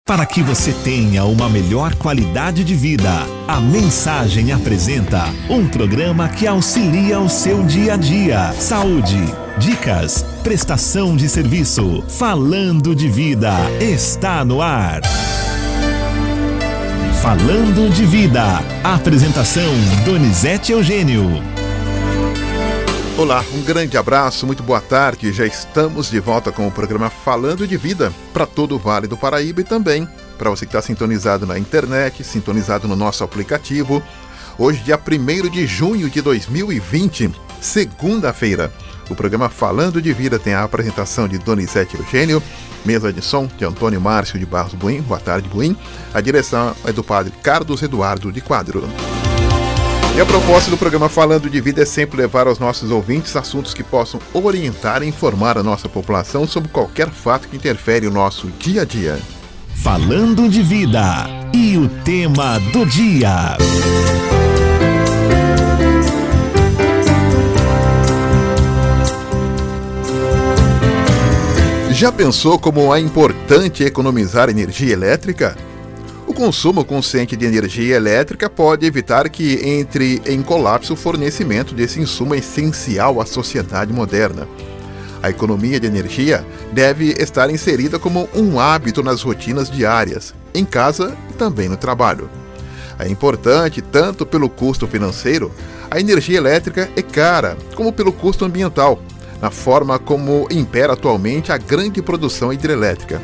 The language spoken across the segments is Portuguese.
Para que você tenha uma melhor qualidade de vida, a Mensagem apresenta um programa que auxilia o seu dia a dia. Saúde, dicas, prestação de serviço. Falando de Vida está no ar. Falando de Vida. Apresentação Donizete Eugênio. Olá, um grande abraço, muito boa tarde. Já estamos de volta com o programa Falando de Vida para todo o Vale do Paraíba e também para você que está sintonizado na internet, sintonizado no nosso aplicativo. Hoje, dia 1º de junho de 2020, segunda-feira. O programa Falando de Vida tem a apresentação de Donizete Eugênio, mesa de som de Antônio Márcio de Barros Buim. Boa tarde, Buim. A direção é do padre Carlos Eduardo de Quadro. E a proposta do programa Falando de Vida é sempre levar aos nossos ouvintes assuntos que possam orientar e informar a nossa população sobre qualquer fato que interfere no nosso dia a dia. Falando de Vida. E o tema do dia. Já pensou como é importante economizar energia elétrica? O consumo consciente de energia elétrica pode evitar que entre em colapso o fornecimento desse insumo essencial à sociedade moderna. A economia de energia deve estar inserida como um hábito nas rotinas diárias, em casa e também no trabalho. É importante tanto pelo custo financeiro, a energia elétrica é cara, como pelo custo ambiental, na forma como impera atualmente a grande produção hidrelétrica.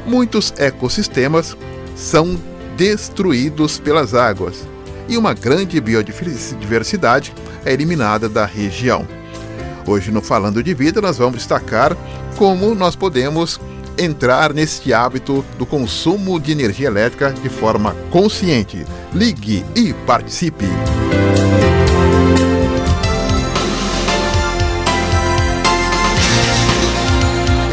Muitos ecossistemas são destruídos pelas águas e uma grande biodiversidade é eliminada da região. Hoje no Falando de Vida nós vamos destacar como nós podemos entrar nesse hábito do consumo de energia elétrica de forma consciente. Ligue e participe!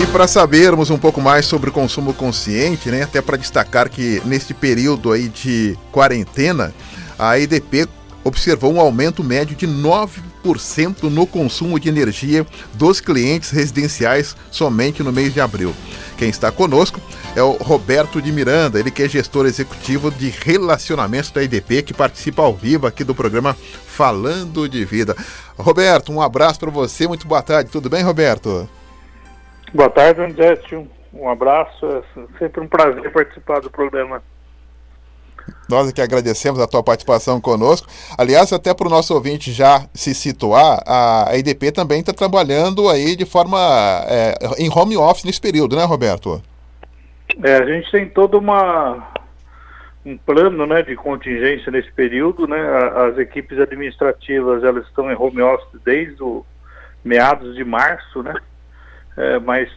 E para sabermos um pouco mais sobre o consumo consciente, né, até para destacar que neste período aí de quarentena, a EDP observou um aumento médio de 9% no consumo de energia dos clientes residenciais somente no mês de abril. Quem está conosco é o Roberto de Miranda, ele que é gestor executivo de relacionamentos da EDP, que participa ao vivo aqui do programa Falando de Vida. Roberto, um abraço para você, muito boa tarde, tudo bem, Roberto? Boa tarde, Donizete. Um abraço. É sempre um prazer participar do programa. Nós é que agradecemos a tua participação conosco. Aliás, até para o nosso ouvinte já se situar, a EDP também está trabalhando aí de forma em home office nesse período, né, Roberto? A gente tem todo um plano, né, de contingência nesse período, né? As equipes administrativas elas estão em home office desde o meados de março, né? Mas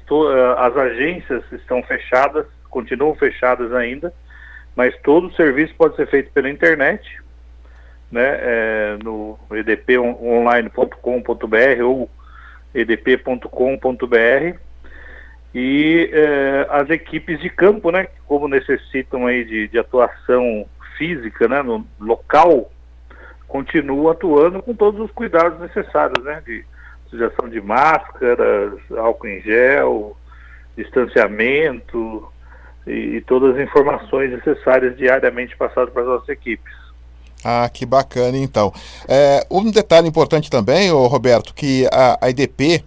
as agências estão fechadas, continuam fechadas ainda, mas todo o serviço pode ser feito pela internet, né, no edponline.com.br ou edp.com.br, e as equipes de campo, né, como necessitam aí de atuação física, né, no local, continuam atuando com todos os cuidados necessários, né, de utilização de máscaras, álcool em gel, distanciamento e todas as informações necessárias diariamente passadas para as nossas equipes. Ah, que bacana, então. Um detalhe importante também, Roberto, que a EDP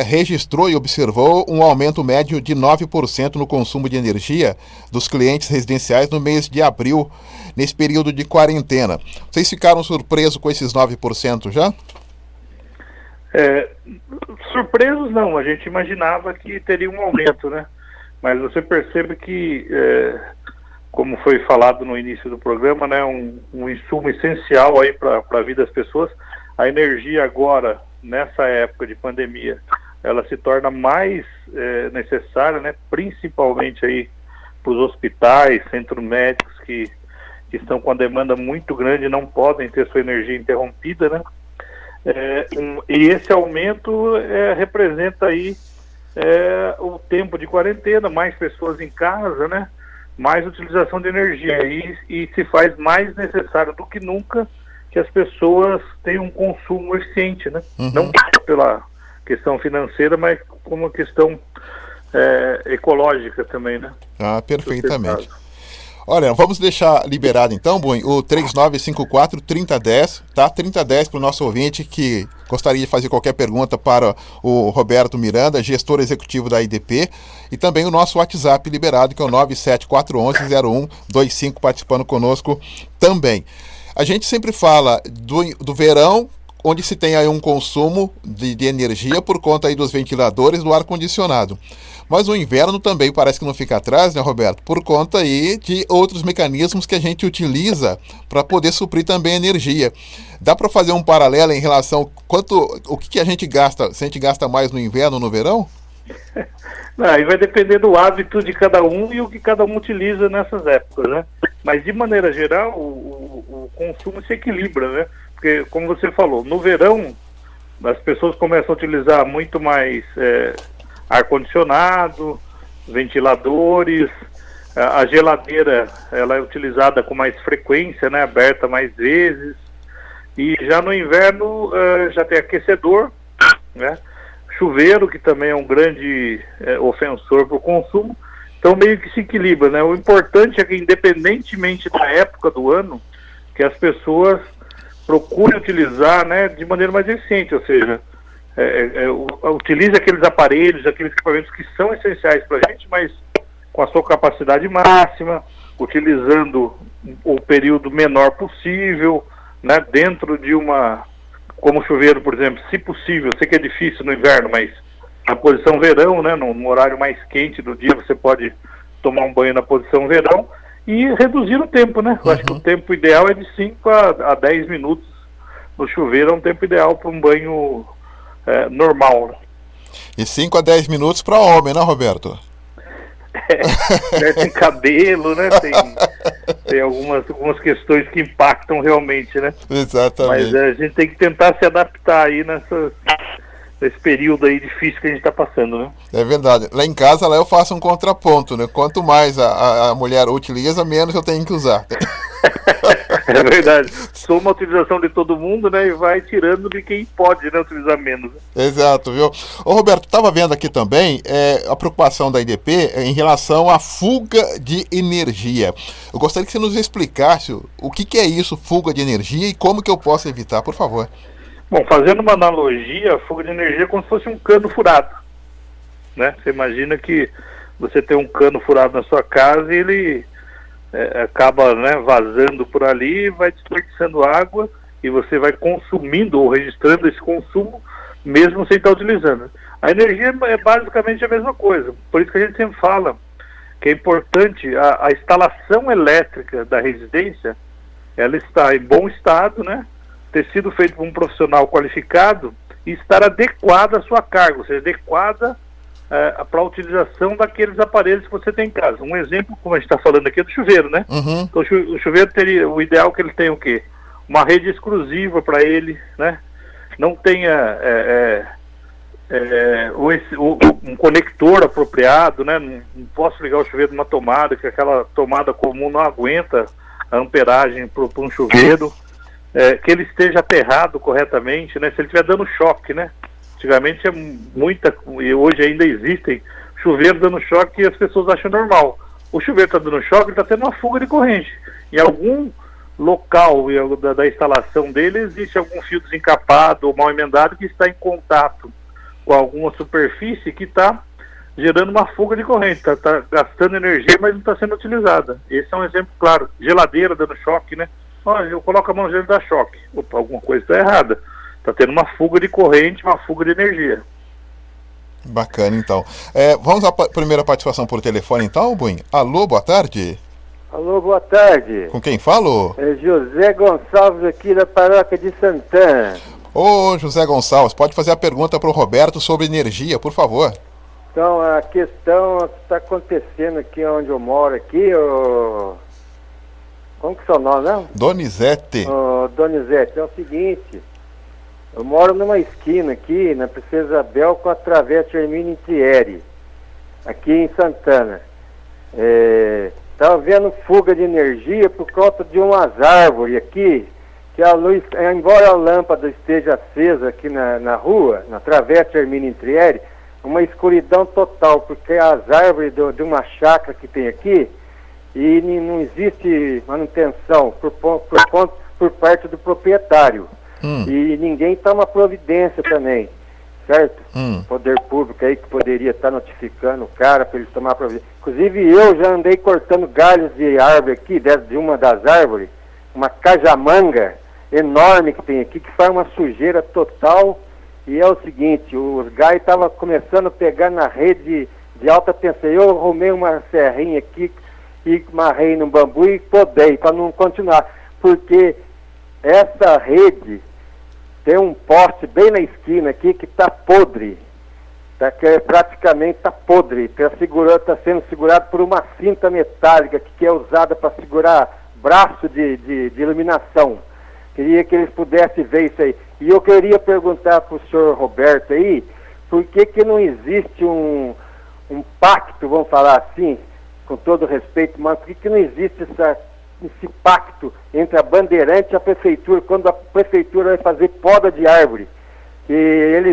registrou e observou um aumento médio de 9% no consumo de energia dos clientes residenciais no mês de abril, nesse período de quarentena. Vocês ficaram surpresos com esses 9% já? Surpresos não, a gente imaginava que teria um aumento, né? Mas você percebe que, como foi falado no início do programa, né, um insumo essencial aí para a vida das pessoas. A energia agora, nessa época de pandemia, ela se torna mais necessária, né? Principalmente aí para os hospitais, centros médicos que estão com a demanda muito grande e não podem ter sua energia interrompida, né? E esse aumento representa aí o tempo de quarentena, mais pessoas em casa, né? Mais utilização de energia e se faz mais necessário do que nunca que as pessoas tenham um consumo eficiente, né? Uhum. Não pela questão financeira, mas como uma questão ecológica também, né? Ah, perfeitamente. Olha, vamos deixar liberado então, Bui, o 3954-3010, tá? 3010 para o nosso ouvinte que gostaria de fazer qualquer pergunta para o Roberto Miranda, gestor executivo da IDP, e também o nosso WhatsApp liberado, que é o 97411-0125, participando conosco também. A gente sempre fala do verão, onde se tem aí um consumo de energia por conta aí dos ventiladores, do ar-condicionado. Mas o inverno também parece que não fica atrás, né, Roberto? Por conta aí de outros mecanismos que a gente utiliza para poder suprir também energia. Dá para fazer um paralelo em relação o que a gente gasta, se a gente gasta mais no inverno ou no verão? Não, aí vai depender do hábito de cada um e o que cada um utiliza nessas épocas, né? Mas de maneira geral, o consumo se equilibra, né? Porque, como você falou, no verão as pessoas começam a utilizar muito mais ar-condicionado, ventiladores, a geladeira ela é utilizada com mais frequência, né? Aberta mais vezes. E já no inverno já tem aquecedor, né? Chuveiro, que também é um grande ofensor para o consumo. Então meio que se equilibra, né? O importante é que, independentemente da época do ano, que as pessoas procurem utilizar, né, de maneira mais eficiente, ou seja, utilize aqueles aparelhos, aqueles equipamentos que são essenciais para a gente, mas com a sua capacidade máxima, utilizando o período menor possível, né, dentro de como chuveiro, por exemplo, se possível, eu sei que é difícil no inverno, mas na posição verão, né, no horário mais quente do dia, você pode tomar um banho na posição verão e reduzir o tempo, né? Eu acho que o tempo ideal é de 5 a 10 minutos no chuveiro, é um tempo ideal para um banho normal. Né? E 5 a 10 minutos para homem, né, Roberto? Tem cabelo, né? Tem algumas questões que impactam realmente, né? Exatamente. Mas a gente tem que tentar se adaptar aí nesse período aí difícil que a gente está passando, né? É verdade. Lá em casa, eu faço um contraponto, né? Quanto mais a mulher utiliza, menos eu tenho que usar. É verdade. Soma a utilização de todo mundo, né? E vai tirando de quem pode, né, utilizar menos. Exato, viu? Ô, Roberto, estava vendo aqui também a preocupação da IDP em relação à fuga de energia. Eu gostaria que você nos explicasse o que é isso, fuga de energia, e como que eu posso evitar, por favor. Bom, fazendo uma analogia, a fuga de energia é como se fosse um cano furado, né? Você imagina que você tem um cano furado na sua casa e ele acaba, né, vazando por ali, vai desperdiçando água e você vai consumindo ou registrando esse consumo mesmo sem estar utilizando. A energia é basicamente a mesma coisa, por isso que a gente sempre fala que é importante a instalação elétrica da residência, ela está em bom estado, né? Ter sido feito por um profissional qualificado e estar adequada à sua carga, ou seja, adequada para a utilização daqueles aparelhos que você tem em casa. Um exemplo, como a gente está falando aqui, é do chuveiro, né? Uhum. Então o chuveiro teria, o ideal que ele tenha o quê? Uma rede exclusiva para ele, né? Não tenha um conector apropriado, né? Não posso ligar o chuveiro numa tomada, que aquela tomada comum não aguenta a amperagem para um chuveiro. Que ele esteja aterrado corretamente, né? Se ele estiver dando choque, né? Antigamente e hoje ainda existem chuveiros dando choque e as pessoas acham normal. O chuveiro está dando choque, ele está tendo uma fuga de corrente. Em algum local da instalação dele existe algum fio desencapado ou mal emendado que está em contato com alguma superfície que está gerando uma fuga de corrente, está gastando energia, mas não está sendo utilizada. Esse é um exemplo claro. Geladeira dando choque, né? Olha, eu coloco a mão no gelo e dá choque. Opa, alguma coisa está errada. Está tendo uma fuga de corrente, uma fuga de energia. Bacana, então. Vamos à primeira participação por telefone, então, Buim. Alô, boa tarde. Alô, boa tarde. Com quem falo? É José Gonçalves, aqui da paróquia de Santana. Ô, José Gonçalves, pode fazer a pergunta para o Roberto sobre energia, por favor. Então, a questão que está acontecendo aqui onde eu moro, aqui, como que é o seu nome, né? Donizete. Donizete, é o seguinte, eu moro numa esquina aqui, na Princesa Isabel, com a Travessa Hermínio Thierry, aqui em Santana. Está havendo fuga de energia por conta de umas árvores aqui, que a luz, embora a lâmpada esteja acesa aqui na rua, na Travessa Hermínio Thierry, uma escuridão total, porque as árvores de uma chácara que tem aqui, e não existe manutenção por parte do proprietário. E ninguém toma providência também, certo? Poder público aí que poderia estar notificando o cara para ele tomar providência. Inclusive eu já andei cortando galhos de árvore aqui, de uma das árvores, uma cajamanga enorme que tem aqui, que faz uma sujeira total. E é o seguinte, os galhos estavam começando a pegar na rede de alta tensão. Eu arrumei uma serrinha aqui e amarrei no bambu e podei para não continuar. Porque essa rede tem um poste bem na esquina aqui que está podre. Que praticamente está podre. Está sendo segurado por uma cinta metálica que é usada para segurar braço de iluminação. Queria que eles pudessem ver isso aí. E eu queria perguntar para o senhor Roberto aí, por que não existe um pacto, vamos falar assim, com todo respeito, mas por que não existe esse pacto entre a Bandeirante e a Prefeitura, quando a Prefeitura vai fazer poda de árvore? E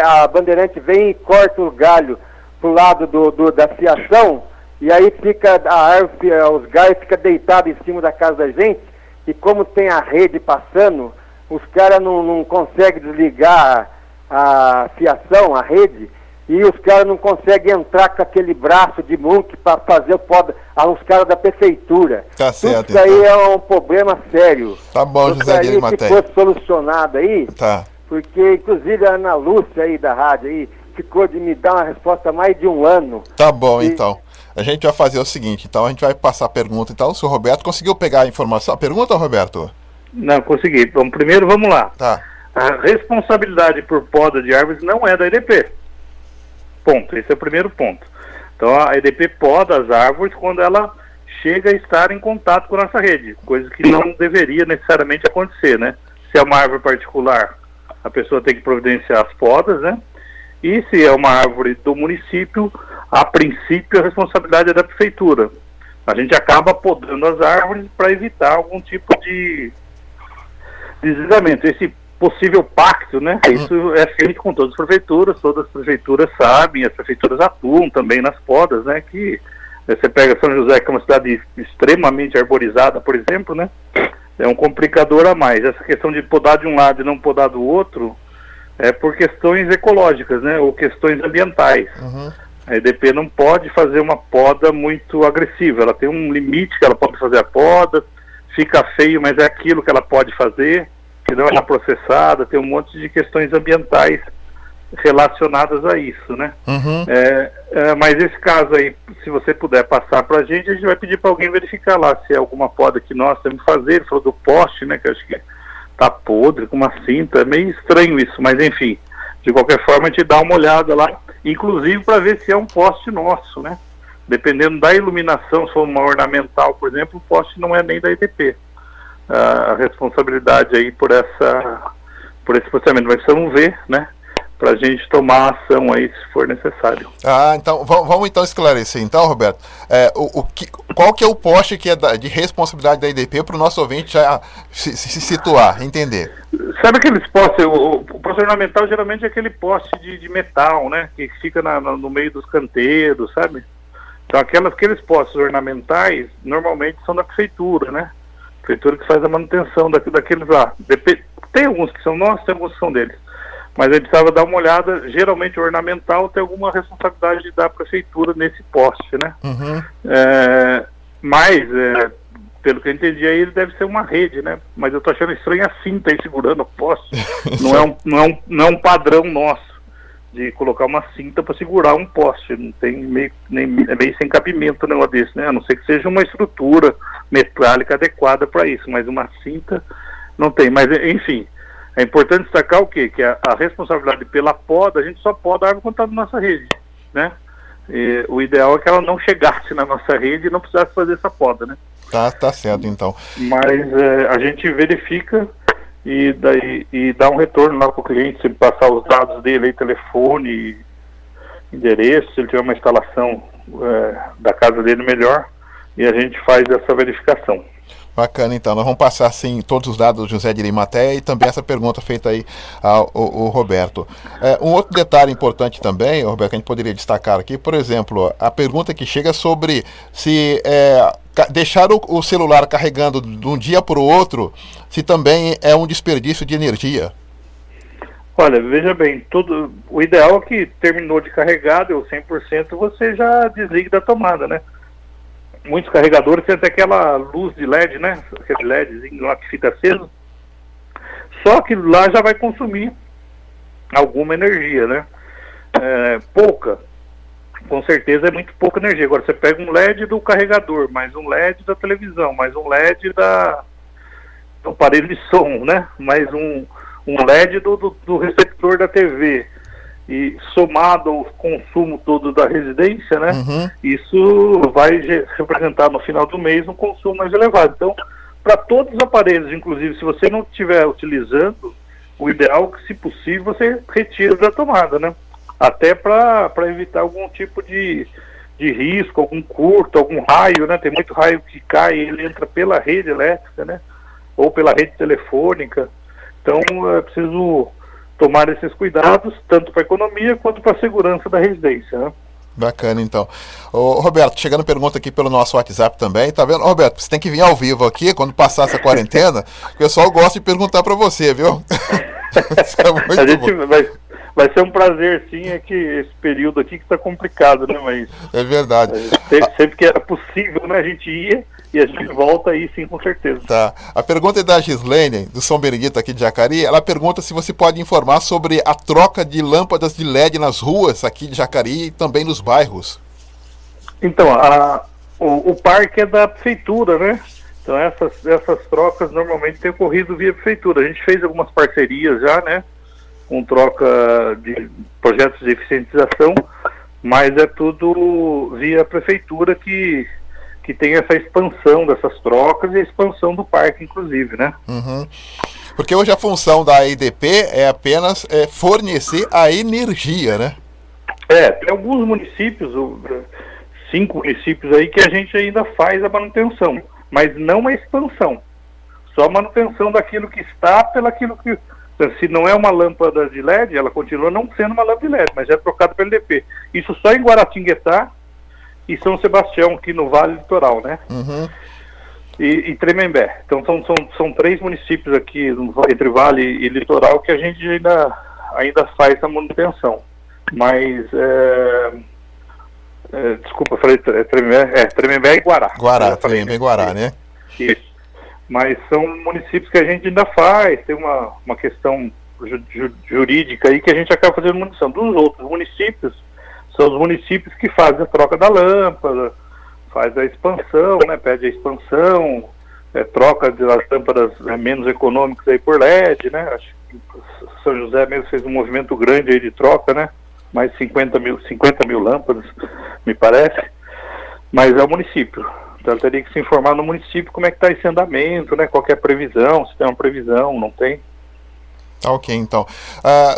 a Bandeirante vem e corta o galho pro lado da fiação, e aí fica a árvore, os galhos ficam deitados em cima da casa da gente, e como tem a rede passando, os caras não conseguem desligar a fiação, a rede, e os caras não conseguem entrar com aquele braço de munque para fazer o poda, os caras da prefeitura. Tá certo. Isso aí é um problema sério. Tá bom, José Guilherme Matei. Se fosse solucionado aí, tá. Porque inclusive a Ana Lúcia aí da rádio aí ficou de me dar uma resposta há mais de um ano. Tá bom, então. A gente vai fazer o seguinte, então a gente vai passar a pergunta. Então, se o Roberto conseguiu pegar a informação. A pergunta, Roberto? Não, consegui. Bom, primeiro vamos lá. Tá. A responsabilidade por poda de árvores não é da EDP. Ponto. Esse é o primeiro ponto. Então a EDP poda as árvores quando ela chega a estar em contato com a nossa rede, coisa que não deveria necessariamente acontecer, né? Se é uma árvore particular, a pessoa tem que providenciar as podas, né? E se é uma árvore do município, a princípio a responsabilidade é da prefeitura. A gente acaba podando as árvores para evitar algum tipo de deslizamento. Esse possível pacto, né? Isso é feito com todas as prefeituras sabem, as prefeituras atuam também nas podas, né? Que você pega São José, que é uma cidade extremamente arborizada, por exemplo, né? É um complicador a mais. Essa questão de podar de um lado e não podar do outro é por questões ecológicas, né? Ou questões ambientais. A EDP não pode fazer uma poda muito agressiva. Ela tem um limite que ela pode fazer a poda, fica feio, mas é aquilo que ela pode fazer, que não é processada, tem um monte de questões ambientais relacionadas a isso, né? Mas esse caso aí, se você puder passar para a gente vai pedir para alguém verificar lá se é alguma poda que nós temos que fazer. Ele falou do poste, né, que eu acho que tá podre, com uma cinta, é meio estranho isso, mas enfim, de qualquer forma a gente dá uma olhada lá, inclusive para ver se é um poste nosso, né? Dependendo da iluminação, se for uma ornamental, por exemplo, o poste não é nem da EDP. A responsabilidade aí por esse procedimento, mas precisamos ver, né, para a gente tomar ação aí se for necessário. Então vamos então esclarecer então, Roberto, qual que é o poste que é de responsabilidade da EDP para o nosso ouvinte já se situar, entender. Sabe aqueles postes, o poste ornamental geralmente é aquele poste de metal, né, que fica no meio dos canteiros, sabe? Então aqueles postes ornamentais normalmente são da prefeitura, né? Prefeitura que faz a manutenção daqueles lá. Tem alguns que são nossos, tem alguns que são deles. Mas aí precisava dar uma olhada, geralmente ornamental tem alguma responsabilidade da prefeitura nesse poste, né? Mas, pelo que eu entendi aí, ele deve ser uma rede, né? Mas eu tô achando estranho a cinta aí segurando o poste. não é um padrão nosso de colocar uma cinta para segurar um poste. Não tem é meio sem cabimento um negócio desse, né? A não ser que seja uma estrutura metálica adequada para isso, mas uma cinta não tem. Mas, enfim, é importante destacar o quê? Que a responsabilidade pela poda, a gente só poda a árvore quando está na nossa rede, né? E o ideal é que ela não chegasse na nossa rede e não precisasse fazer essa poda, né? Tá certo, então. Mas a gente verifica e dá um retorno lá para o cliente, se ele passar os dados dele, aí, telefone, endereço, se ele tiver uma instalação da casa dele melhor, e a gente faz essa verificação. Bacana, então. Nós vamos passar, sim, todos os dados do José de Arimateia e também essa pergunta feita aí ao Roberto. Um outro detalhe importante também, Roberto, que a gente poderia destacar aqui, por exemplo, a pergunta que chega sobre se deixar o celular carregando de um dia para o outro, se também é um desperdício de energia. Olha, veja bem, o ideal é que terminou de carregar, deu 100%, você já desliga da tomada, né? Muitos carregadores têm até aquela luz de LED, né? Aquele LEDzinho lá que fica aceso. Só que lá já vai consumir alguma energia, né? Pouca. Com certeza é muito pouca energia. Agora você pega um LED do carregador, mais um LED da televisão, mais um LED do aparelho de som, né? Mais um LED do receptor da TV. E somado ao consumo todo da residência, né? Uhum. Isso vai representar no final do mês um consumo mais elevado. Então, para todos os aparelhos, inclusive, se você não estiver utilizando, o ideal é que, se possível, você retire da tomada, né? Até para evitar algum tipo de risco, algum curto, algum raio, né? Tem muito raio que cai e ele entra pela rede elétrica, né? Ou pela rede telefônica. Então, é preciso tomar esses cuidados, tanto para a economia quanto para a segurança da residência, né? Bacana, então. Ô, Roberto, chegando pergunta aqui pelo nosso WhatsApp também, tá vendo? Roberto, você tem que vir ao vivo aqui, quando passar essa quarentena, o pessoal gosta de perguntar para você, viu? Isso é muito a gente bom. vai ser um prazer, sim, é que esse período aqui que está complicado, né? Mas é verdade. Sempre que era possível, né? A gente ia e a gente volta aí, sim, com certeza. Tá. A pergunta é da Gislene, do São Benedito aqui de Jacareí. Ela pergunta se você pode informar sobre a troca de lâmpadas de LED nas ruas aqui de Jacareí e também nos bairros. Então, o parque é da prefeitura, né? Então essas trocas normalmente têm ocorrido via prefeitura. A gente fez algumas parcerias já, né? Com troca de projetos de eficientização, mas é tudo via prefeitura que tem essa expansão dessas trocas e a expansão do parque, inclusive, né? Uhum. Porque hoje a função da EDP é apenas fornecer a energia, né? Tem alguns municípios, 5 municípios aí, que a gente ainda faz a manutenção, mas não a expansão. Só a manutenção daquilo que está pelaquilo que... Se não é uma lâmpada de LED, ela continua não sendo uma lâmpada de LED, mas é trocada pelo EDP. Isso só em Guaratinguetá e São Sebastião, aqui no Vale Litoral, né? Uhum. E Tremembé. Então são 3 municípios aqui entre Vale e Litoral que a gente ainda faz a manutenção. Mas desculpa, eu falei Tremembé e Guará. Tremembé e Guará, né? Isso. Mas são municípios que a gente ainda faz, tem uma questão jurídica aí que a gente acaba fazendo manutenção. Dos outros municípios, são os municípios que fazem a troca da lâmpada, faz a expansão, né, pede a expansão, troca das lâmpadas menos econômicas aí por LED, né? Acho que São José mesmo fez um movimento grande aí de troca, né? Mais 50 mil lâmpadas, me parece. Mas é o município. Então teria que se informar no município como é que está esse andamento, né? Qual que é a previsão, se tem uma previsão, não tem. Ok, então.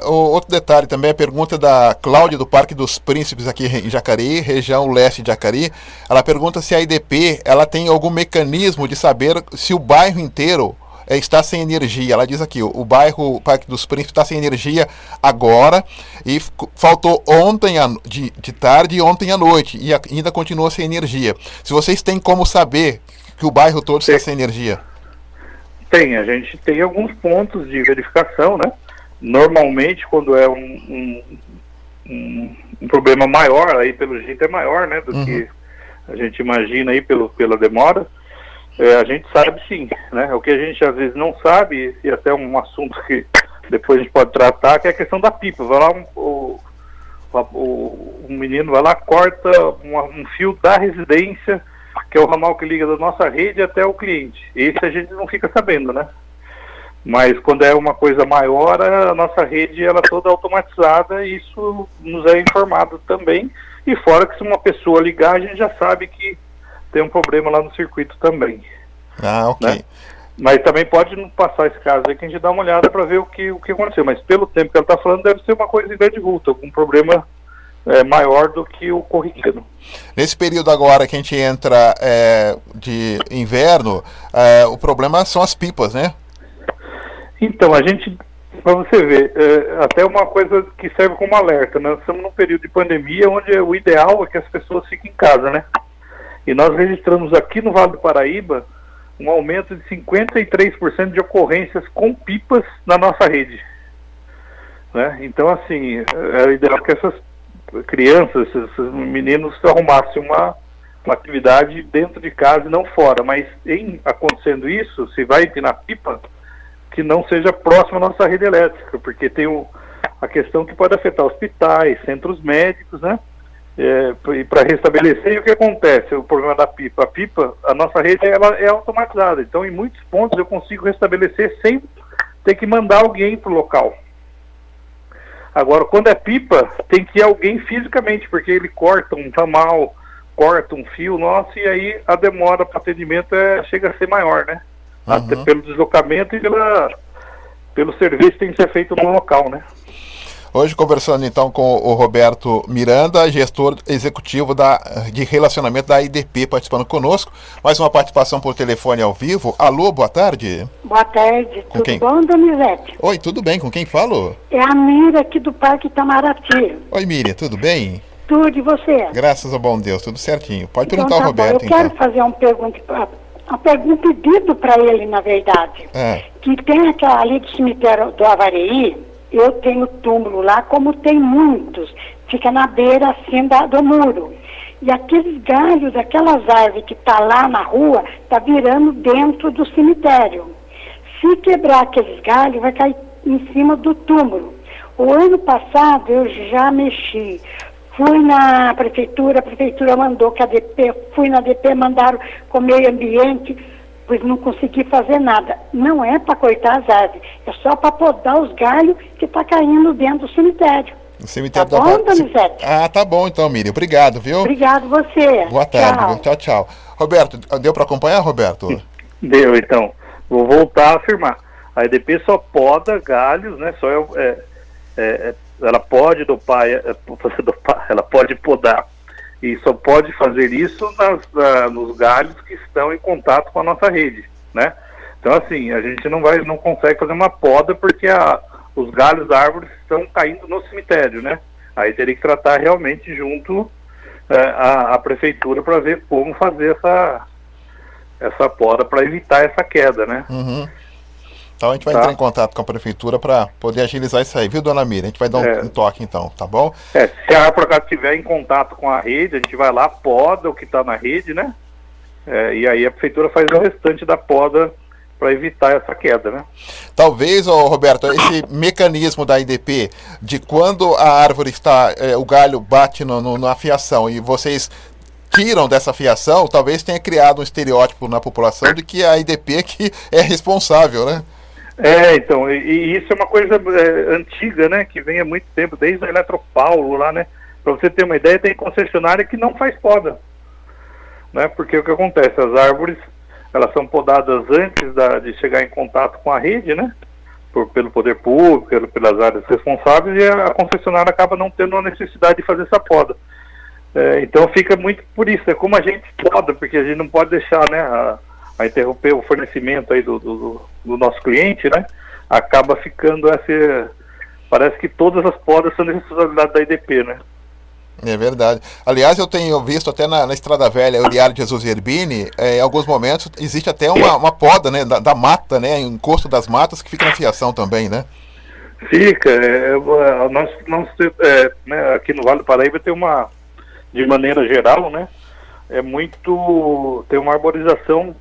Outro detalhe também, a pergunta da Cláudia do Parque dos Príncipes aqui em Jacareí, região leste de Jacareí. Ela pergunta se a EDP ela tem algum mecanismo de saber se o bairro inteiro está sem energia. Ela diz aqui, o bairro Parque dos Príncipes está sem energia agora e faltou ontem de tarde e ontem à noite e ainda continua sem energia. Se vocês têm como saber que o bairro todo está sem energia? A gente tem alguns pontos de verificação, né? Normalmente, quando é um problema maior, aí pelo jeito é maior, né? Do que a gente imagina aí pela demora, a gente sabe sim, né? O que a gente às vezes não sabe, e até um assunto que depois a gente pode tratar, que é a questão da pipa. Vai lá o menino vai lá, corta um fio da residência, que é o ramal que liga da nossa rede até o cliente. Esse a gente não fica sabendo, né? Mas quando é uma coisa maior, a nossa rede ela é toda automatizada e isso nos é informado também. E fora que se uma pessoa ligar, a gente já sabe que tem um problema lá no circuito também. Ah, ok. Né? Mas também pode não passar esse caso aí que a gente dá uma olhada para ver o que aconteceu. Mas pelo tempo que ela está falando, deve ser uma coisa em grande vulto, algum problema maior do que o corriqueiro. Nesse período agora que a gente entra de inverno, o problema são as pipas, né? Então, para você ver, até uma coisa que serve como alerta, né? Nós estamos num período de pandemia onde o ideal é que as pessoas fiquem em casa, né? E nós registramos aqui no Vale do Paraíba um aumento de 53% de ocorrências com pipas na nossa rede, né? Então, assim, é ideal que essas crianças, esses meninos arrumassem uma atividade dentro de casa e não fora, mas em acontecendo isso, se vai empinar pipa, que não seja próximo à nossa rede elétrica, porque tem a questão que pode afetar hospitais, centros médicos, né? E para restabelecer, e o que acontece? O problema da pipa, a nossa rede ela é automatizada, então em muitos pontos eu consigo restabelecer sem ter que mandar alguém para o local. Agora, quando é pipa, tem que ir alguém fisicamente, porque ele corta um ramal, corta um fio nosso, e aí a demora para atendimento chega a ser maior, né? Uhum. Até pelo deslocamento e pelo serviço que tem que ser feito no local, né? Hoje conversando então com o Roberto Miranda, gestor executivo de relacionamento da IDP, participando conosco. Mais uma participação por telefone ao vivo. Alô, boa tarde. Boa tarde, Com tudo quem? bom, Donizete? Oi, tudo bem? Com quem falo? É a Mira aqui do Parque Itamaraty. Oi, Miriam, tudo bem? Tudo, e você? Graças ao bom Deus, tudo certinho. Pode Então perguntar ao tá Roberto, bom, eu quero então. fazer um pedido para ele, na verdade. Que tem aquela ali do cemitério do Avareí, eu tenho túmulo lá, como tem muitos, fica na beira assim do muro. E aqueles galhos daquelas árvores que tá lá na rua, tá virando dentro do cemitério. Se quebrar aqueles galhos, vai cair em cima do túmulo. O ano passado eu já mexi. Fui na prefeitura, a prefeitura mandou que a DP, fui na DP, mandaram com o meio ambiente, pois não consegui fazer nada. Não é para cortar as árvores, é só para podar os galhos que está caindo dentro do cemitério. O cemitério Tá bom, Donizete? Ah, tá bom então, Miriam. Obrigado, viu? Obrigado você. Boa tarde, viu? Tchau, tchau. Roberto, deu para acompanhar, Roberto? Deu, então. Vou voltar a afirmar. A EDP só poda galhos, né? Ela pode dopar, ela pode podar. E só pode fazer isso nos galhos que estão em contato com a nossa rede, né? Então, assim, a gente não consegue fazer uma poda porque os galhos da árvore estão caindo no cemitério, né? Aí teria que tratar realmente junto à prefeitura para ver como fazer essa poda para evitar essa queda, né? Uhum. Então a gente vai entrar em contato com a prefeitura para poder agilizar isso aí, viu, dona Miriam? A gente vai dar um toque então, tá bom? Se a por acaso estiver em contato com a rede, a gente vai lá, poda o que está na rede, né? E aí a prefeitura faz o restante da poda para evitar essa queda, né? Talvez, Roberto, esse mecanismo da IDP de quando a árvore está, o galho bate na fiação e vocês tiram dessa fiação, talvez tenha criado um estereótipo na população de que a IDP que é responsável, né? Então, e isso é uma coisa antiga, né, que vem há muito tempo, desde a Eletropaulo lá, né, para você ter uma ideia, tem concessionária que não faz poda, né, porque o que acontece, as árvores, elas são podadas antes de chegar em contato com a rede, né, pelo poder público, pelas áreas responsáveis, e a concessionária acaba não tendo a necessidade de fazer essa poda. Então fica muito por isso, é como a gente poda, porque a gente não pode deixar, né, a interromper o fornecimento aí do nosso cliente, né? Acaba ficando parece que todas as podas são de responsabilidade da IDP, né? É verdade. Aliás, eu tenho visto até na Estrada Velha, Euriário de Jesus Zerbini, em alguns momentos existe até uma poda, né, da mata, né, encosto das matas que fica na fiação também, né? Fica. Né, aqui no Vale do Paraíba tem de maneira geral, né? Tem uma arborização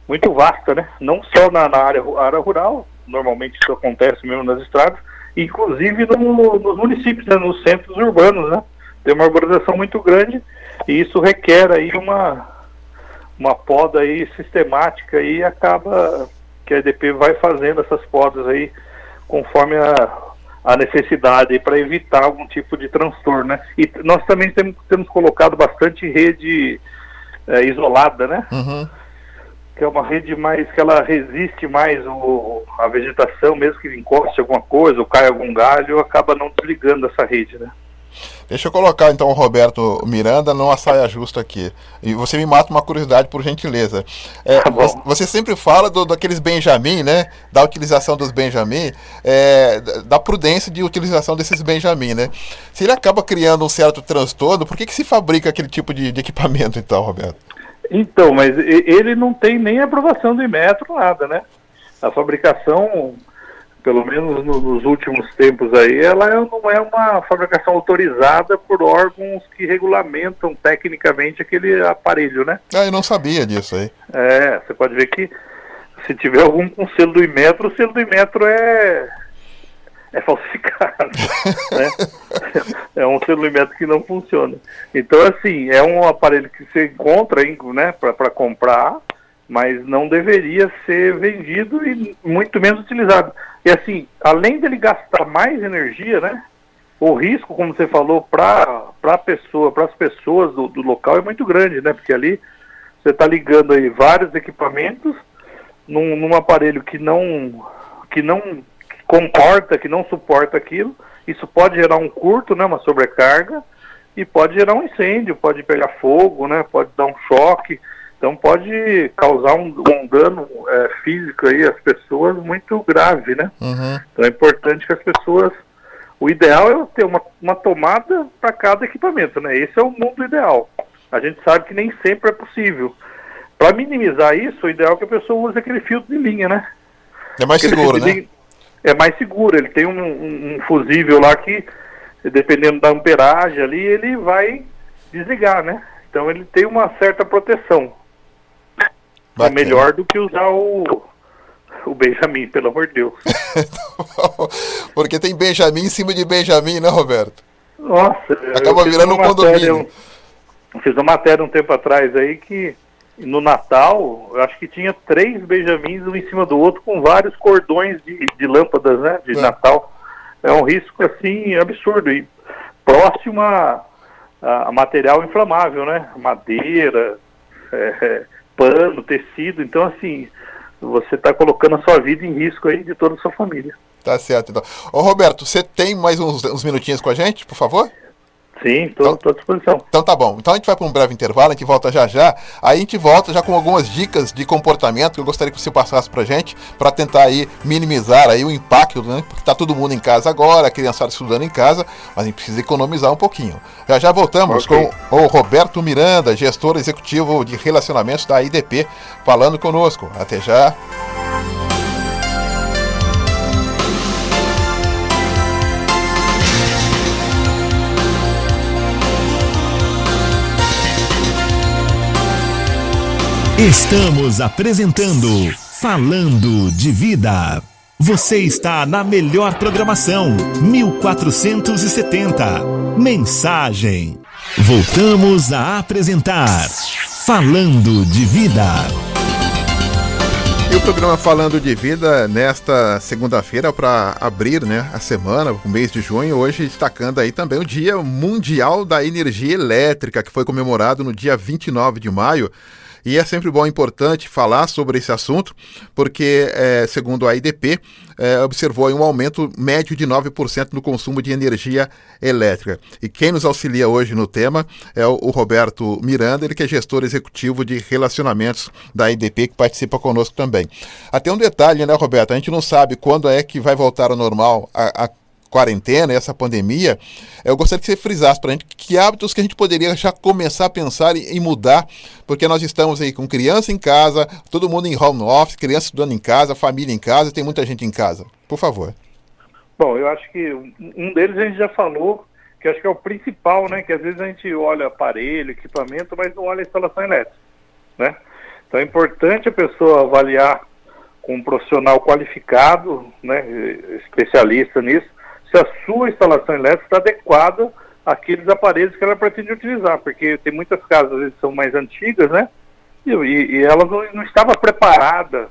muito vasta, né? Não só na área rural, normalmente isso acontece mesmo nas estradas, inclusive nos municípios, né? Nos centros urbanos, né? Tem uma arborização muito grande e isso requer aí uma poda aí sistemática e acaba que a EDP vai fazendo essas podas aí conforme a necessidade para evitar algum tipo de transtorno, né? E nós também temos colocado bastante rede isolada, né? Uhum. Que é uma rede que ela resiste mais a vegetação, mesmo que encoste alguma coisa ou caia algum galho, acaba não desligando essa rede, né? Deixa eu colocar então o Roberto Miranda numa saia justa aqui. E você me mata uma curiosidade, por gentileza. Você sempre fala daqueles Benjamin, né? Da utilização dos Benjamin, da prudência de utilização desses Benjamin, né? Se ele acaba criando um certo transtorno, por que se fabrica aquele tipo de equipamento então, Roberto? Então, mas ele não tem nem aprovação do Inmetro, nada, né? A fabricação, pelo menos nos últimos tempos aí, ela não é uma fabricação autorizada por órgãos que regulamentam tecnicamente aquele aparelho, né? Eu não sabia disso aí. Você pode ver que se tiver algum com selo do Inmetro, o selo do Inmetro é falsificado, né? É um selo do Inmetro que não funciona. Então, assim, é um aparelho que você encontra, né, para comprar, mas não deveria ser vendido e muito menos utilizado. E assim, além dele gastar mais energia, né, o risco, como você falou, para as pessoas do local é muito grande, né, porque ali você está ligando aí vários equipamentos num aparelho que não comporta, que não suporta aquilo. Isso pode gerar um curto, né, uma sobrecarga, e pode gerar um incêndio, pode pegar fogo, né, pode dar um choque. Então pode causar um dano físico aí às pessoas muito grave, né? Uhum. Então é importante que as pessoas... O ideal é ter uma tomada para cada equipamento, né? Esse é o mundo ideal. A gente sabe que nem sempre é possível. Para minimizar isso, o ideal é que a pessoa use aquele filtro de linha, né? É mais seguro, né? É mais seguro. Ele tem um fusível lá que, dependendo da amperagem ali, ele vai desligar, né? Então ele tem uma certa proteção. Bacana. É melhor do que usar o Benjamin, pelo amor de Deus. Porque tem Benjamin em cima de Benjamin, né, Roberto? Nossa, acaba virando um condomínio. Eu fiz uma matéria um tempo atrás aí que no Natal, eu acho que tinha 3 Benjamins um em cima do outro com vários cordões de lâmpadas, né, de Natal. É um risco, assim, absurdo. E próximo a material inflamável, né, madeira, pano, tecido. Então, assim, você está colocando a sua vida em risco aí de toda a sua família. Tá certo, então. Ô, Roberto, você tem mais uns minutinhos com a gente, por favor? Sim, estou à disposição. Então tá bom. Então a gente vai para um breve intervalo, a gente volta já. Aí a gente volta já com algumas dicas de comportamento que eu gostaria que você passasse pra gente, para tentar aí minimizar aí o impacto, né? Porque tá todo mundo em casa agora, a criançada estudando em casa, mas a gente precisa economizar um pouquinho. Já voltamos com o Roberto Miranda, gestor executivo de relacionamentos da IDP, falando conosco. Até já. Estamos apresentando Falando de Vida. Você está na melhor programação, 1470. Mensagem. Voltamos a apresentar Falando de Vida. E o programa Falando de Vida nesta segunda-feira para abrir, né, a semana, o mês de junho, hoje destacando aí também o Dia Mundial da Energia Elétrica, que foi comemorado no dia 29 de maio. E é sempre bom e importante falar sobre esse assunto, porque, segundo a IDP, observou um aumento médio de 9% no consumo de energia elétrica. E quem nos auxilia hoje no tema é o Roberto Miranda, ele que é gestor executivo de relacionamentos da IDP, que participa conosco também. Até um detalhe, né, Roberto? A gente não sabe quando é que vai voltar ao normal a quarentena, essa pandemia. Eu gostaria que você frisasse para a gente que hábitos que a gente poderia já começar a pensar em mudar, porque nós estamos aí com criança em casa, todo mundo em home office, criança estudando em casa, família em casa, tem muita gente em casa. Por favor. Bom, eu acho que um deles a gente já falou, que acho que é o principal, né, que às vezes a gente olha aparelho, equipamento, mas não olha a instalação elétrica, né? Então é importante a pessoa avaliar com um profissional qualificado, né, especialista nisso, se a sua instalação elétrica está adequada àqueles aparelhos que ela pretende utilizar, porque tem muitas casas, às vezes, que são mais antigas, né, e elas não estavam preparadas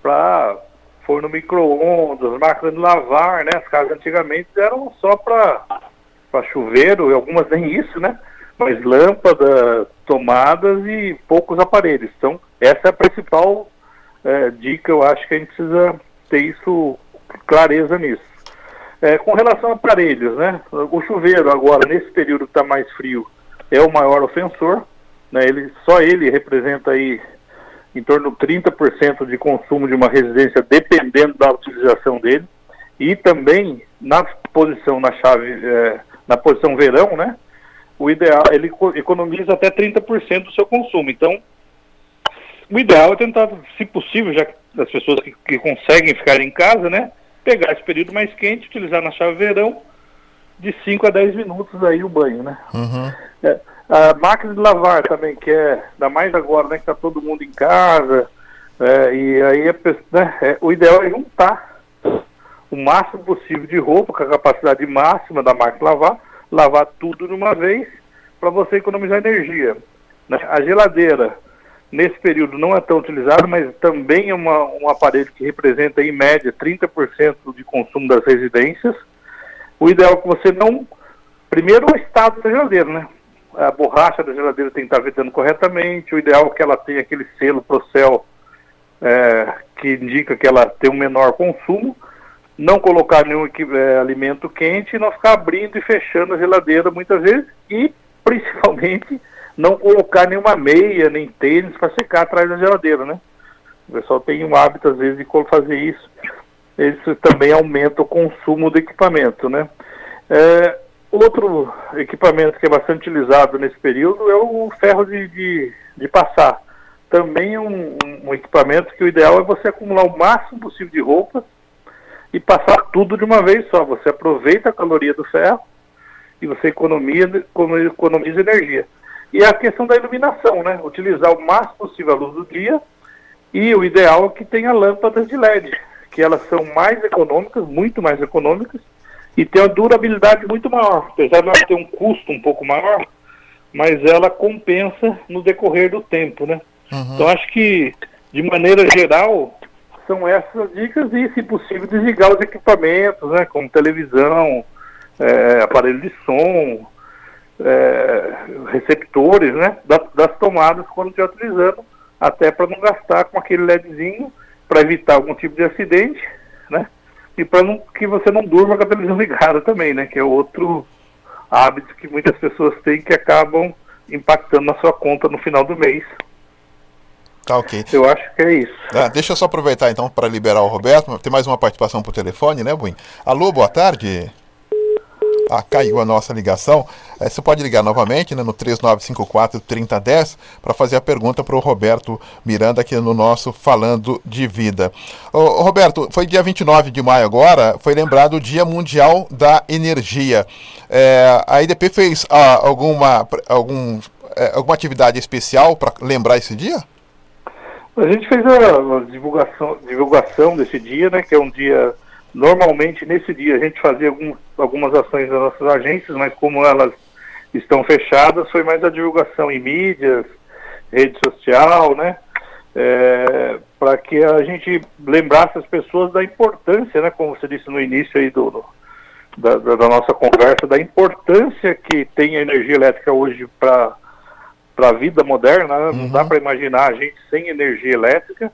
para forno micro-ondas, máquina de lavar, né, as casas antigamente eram só para chuveiro, e algumas nem isso, né, mas lâmpadas, tomadas e poucos aparelhos. Então, essa é a principal dica, eu acho que a gente precisa ter isso, clareza nisso. Com relação a aparelhos, né? O chuveiro agora, nesse período que está mais frio, é o maior ofensor, né? Só ele representa aí em torno de 30% de consumo de uma residência, dependendo da utilização dele. E também na posição na posição verão, né? O ideal, ele economiza até 30% do seu consumo. Então, o ideal é tentar, se possível, já que as pessoas que conseguem ficar em casa, né? Pegar esse período mais quente, utilizar na chave verão, de 5 a 10 minutos aí o banho, né? A máquina de lavar também, que ainda mais agora, né? Que tá todo mundo em casa, e aí o ideal é juntar o máximo possível de roupa, com a capacidade máxima da máquina de lavar tudo de uma vez, para você economizar energia, né? A geladeira, nesse período, não é tão utilizada, mas também é um aparelho que representa, em média, 30% de consumo das residências. O ideal é que você não... Primeiro, o estado da geladeira, né? A borracha da geladeira tem que estar vedando corretamente. O ideal é que ela tenha aquele selo Procel, que indica que ela tem um menor consumo. Não colocar nenhum alimento quente e não ficar abrindo e fechando a geladeira muitas vezes. E, principalmente, não colocar nenhuma meia, nem tênis para secar atrás da geladeira, né? O pessoal tem um hábito, às vezes, de fazer isso. Isso também aumenta o consumo do equipamento, né? Outro equipamento que é bastante utilizado nesse período é o ferro de passar. Também é um equipamento que o ideal é você acumular o máximo possível de roupas e passar tudo de uma vez só. Você aproveita a caloria do ferro e você economiza energia. E a questão da iluminação, né? Utilizar o máximo possível a luz do dia, e o ideal é que tenha lâmpadas de LED, que elas são mais econômicas, muito mais econômicas, e tem uma durabilidade muito maior. Apesar de ela ter um custo um pouco maior, mas ela compensa no decorrer do tempo, né? Então acho que, de maneira geral, são essas dicas, e, se possível, desligar os equipamentos, né? Como televisão, aparelho de som, receptores, né, das tomadas quando estiver utilizando, até para não gastar com aquele LEDzinho, para evitar algum tipo de acidente, né, e para que você não durma com a televisão ligada também, né, que é outro hábito que muitas pessoas têm, que acabam impactando na sua conta no final do mês. Tá, ok. Eu acho que é isso. Deixa eu só aproveitar então para liberar o Roberto. Tem mais uma participação por telefone, né, Buim? Alô, boa tarde. Caiu a nossa ligação. Você pode ligar novamente, né, no 3954-3010 para fazer a pergunta para o Roberto Miranda aqui no nosso Falando de Vida. Roberto, foi dia 29 de maio agora, foi lembrado o Dia Mundial da Energia. A EDP fez alguma atividade especial para lembrar esse dia? A gente fez a divulgação desse dia, né, que é um dia... Normalmente, nesse dia, a gente fazia algumas ações das nossas agências, mas como elas estão fechadas, foi mais a divulgação em mídias, rede social, né? Para que a gente lembrasse as pessoas da importância, né? Como você disse no início aí da nossa conversa, da importância que tem a energia elétrica hoje para a vida moderna, né? Não dá para imaginar a gente sem energia elétrica,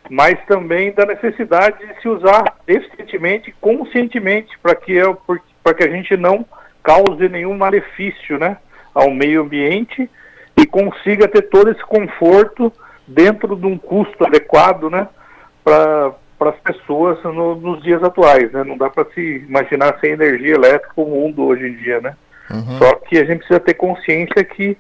mas também da necessidade de se usar eficientemente e conscientemente para que a gente não cause nenhum malefício, né, ao meio ambiente, e consiga ter todo esse conforto dentro de um custo adequado, né, para as pessoas nos dias atuais, né? Não dá para se imaginar sem energia elétrica o mundo hoje em dia, né? Só que a gente precisa ter consciência que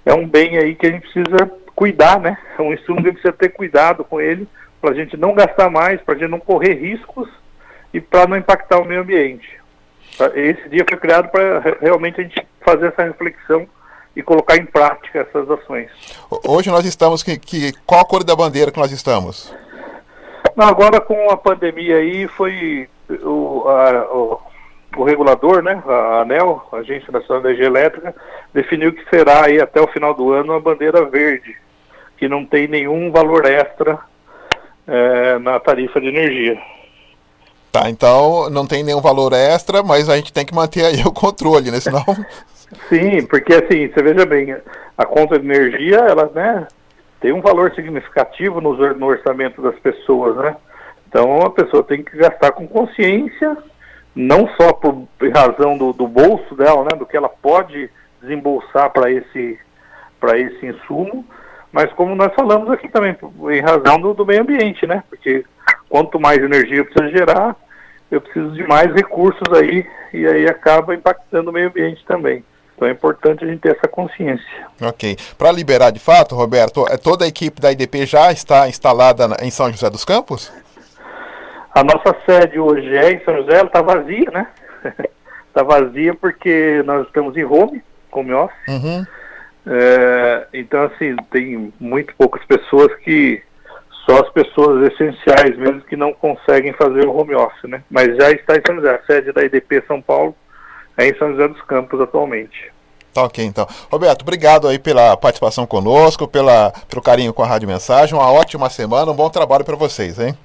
é um bem aí que a gente precisa cuidar, né? É um insumo que a gente precisa ter cuidado com ele, para a gente não gastar mais, para a gente não correr riscos e para não impactar o meio ambiente. Esse dia foi criado para realmente a gente fazer essa reflexão e colocar em prática essas ações. Hoje nós estamos... qual a cor da bandeira que nós estamos? Não, agora com a pandemia aí foi o regulador, né, a ANEEL, a Agência Nacional de Energia Elétrica, definiu que será aí até o final do ano a bandeira verde, que não tem nenhum valor extra na tarifa de energia. Tá, então não tem nenhum valor extra, mas a gente tem que manter aí o controle, né? Senão... Sim, porque assim, você veja bem, a conta de energia, ela, né, tem um valor significativo no orçamento das pessoas, né? Então a pessoa tem que gastar com consciência, não só em razão do bolso dela, né, do que ela pode desembolsar para esse insumo, mas como nós falamos aqui também, em razão do meio ambiente, né, porque quanto mais energia eu preciso gerar, eu preciso de mais recursos aí, e aí acaba impactando o meio ambiente também. Então é importante a gente ter essa consciência. Ok. Para liberar de fato, Roberto, toda a equipe da IDP já está instalada em São José dos Campos? A nossa sede hoje é em São José, ela está vazia, né? Está vazia porque nós estamos em home office. Uhum. Então, assim, tem muito poucas pessoas só as pessoas essenciais mesmo que não conseguem fazer o home office, né? Mas já está em São José. A sede da IDP São Paulo é em São José dos Campos atualmente. Tá ok, então. Roberto, obrigado aí pela participação conosco, pelo carinho com a Rádio Mensagem. Uma ótima semana, um bom trabalho para vocês, hein?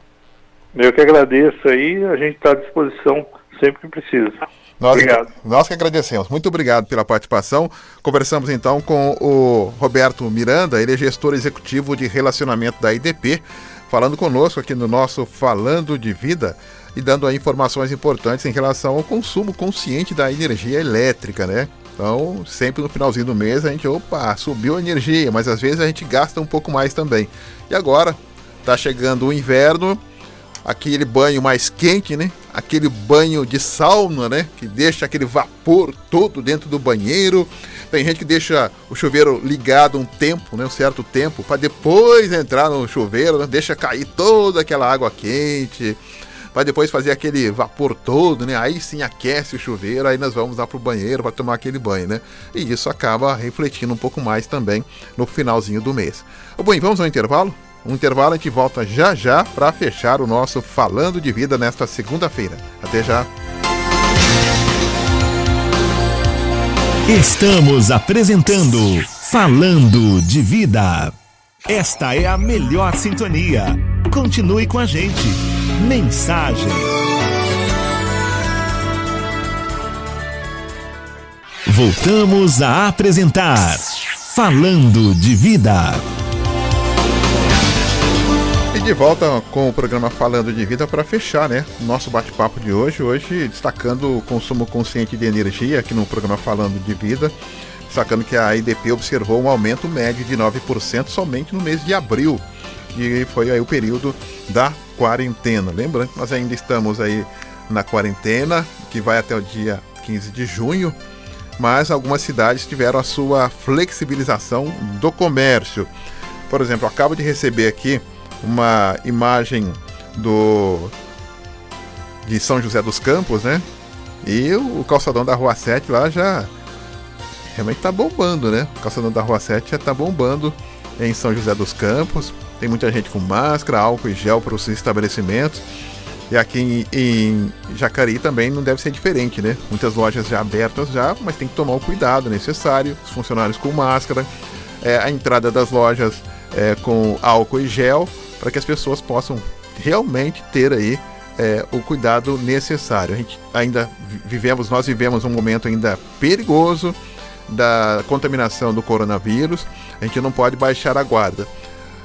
Eu que agradeço aí, a gente está à disposição sempre que precisa. Obrigado. Nós que agradecemos. Muito obrigado pela participação. Conversamos então com o Roberto Miranda, ele é gestor executivo de relacionamento da IDP, falando conosco aqui no nosso Falando de Vida e dando aí informações importantes em relação ao consumo consciente da energia elétrica, né? Então, sempre no finalzinho do mês a gente, subiu a energia, mas às vezes a gente gasta um pouco mais também. E agora, tá chegando o inverno, aquele banho mais quente, né? Aquele banho de sauna, né? Que deixa aquele vapor todo dentro do banheiro. Tem gente que deixa o chuveiro ligado um tempo, né? Um certo tempo, para depois entrar no chuveiro, né? Deixa cair toda aquela água quente, para depois fazer aquele vapor todo, né? Aí sim aquece o chuveiro, aí nós vamos lá pro banheiro para tomar aquele banho, né? E isso acaba refletindo um pouco mais também no finalzinho do mês. Bom, vamos ao intervalo? Um intervalo, a gente volta já para fechar o nosso Falando de Vida nesta segunda-feira. Até já! Estamos apresentando Falando de Vida. Esta é a melhor sintonia. Continue com a gente. Mensagem. Voltamos a apresentar Falando de Vida. E de volta com o programa Falando de Vida para fechar, né? Nosso bate-papo de hoje destacando o consumo consciente de energia aqui no programa Falando de Vida, destacando que a IDP observou um aumento médio de 9% somente no mês de abril, e foi aí o período da quarentena. Lembrando que nós ainda estamos aí na quarentena, que vai até o dia 15 de junho, mas algumas cidades tiveram a sua flexibilização do comércio. Por exemplo, eu acabo de receber aqui uma imagem de São José dos Campos, né? E o calçadão da Rua 7 lá já realmente tá bombando, né? O calçadão da Rua 7 já tá bombando em São José dos Campos. Tem muita gente com máscara, álcool e gel para os estabelecimentos. E aqui em Jacareí também não deve ser diferente, né? Muitas lojas já abertas mas tem que tomar o cuidado necessário. Os funcionários com máscara, a entrada das lojas com álcool e gel, para que as pessoas possam realmente ter aí o cuidado necessário. Nós vivemos um momento ainda perigoso da contaminação do coronavírus. A gente não pode baixar a guarda.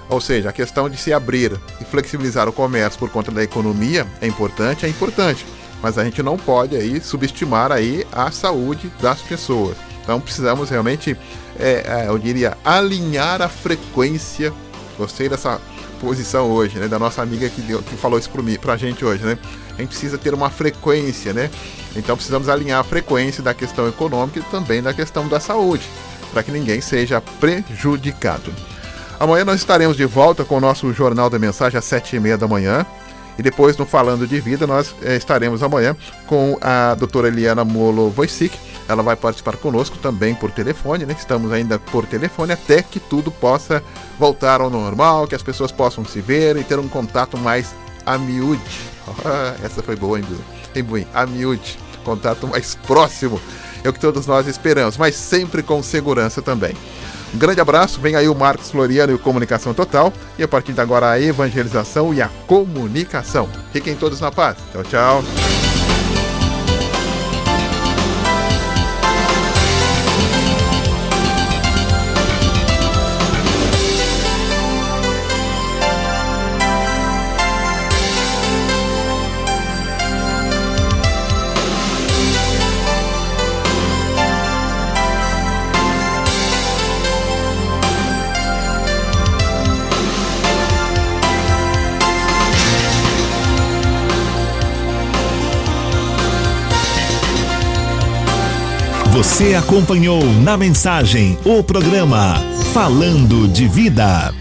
Ou seja, a questão de se abrir e flexibilizar o comércio por conta da economia é importante, mas a gente não pode aí subestimar aí a saúde das pessoas. Então precisamos realmente, eu diria, alinhar a frequência. Gostei dessa posição hoje, né, da nossa amiga que falou isso pra gente hoje, né? A gente precisa ter uma frequência, né? Então precisamos alinhar a frequência da questão econômica e também da questão da saúde, para que ninguém seja prejudicado. Amanhã nós estaremos de volta com o nosso Jornal da Mensagem às 7h30 da manhã. E depois, no Falando de Vida, nós estaremos amanhã com a doutora Eliana Molo Wojcik. Ela vai participar conosco também por telefone, né? Estamos ainda por telefone até que tudo possa voltar ao normal, que as pessoas possam se ver e ter um contato mais a miúde. Essa foi boa, hein, a miúde, contato mais próximo. É o que todos nós esperamos, mas sempre com segurança também. Um grande abraço, vem aí o Marcos Floriano e o Comunicação Total, e a partir de agora a evangelização e a comunicação. Fiquem todos na paz. Tchau, tchau. Você acompanhou na mensagem o programa Falando de Vida.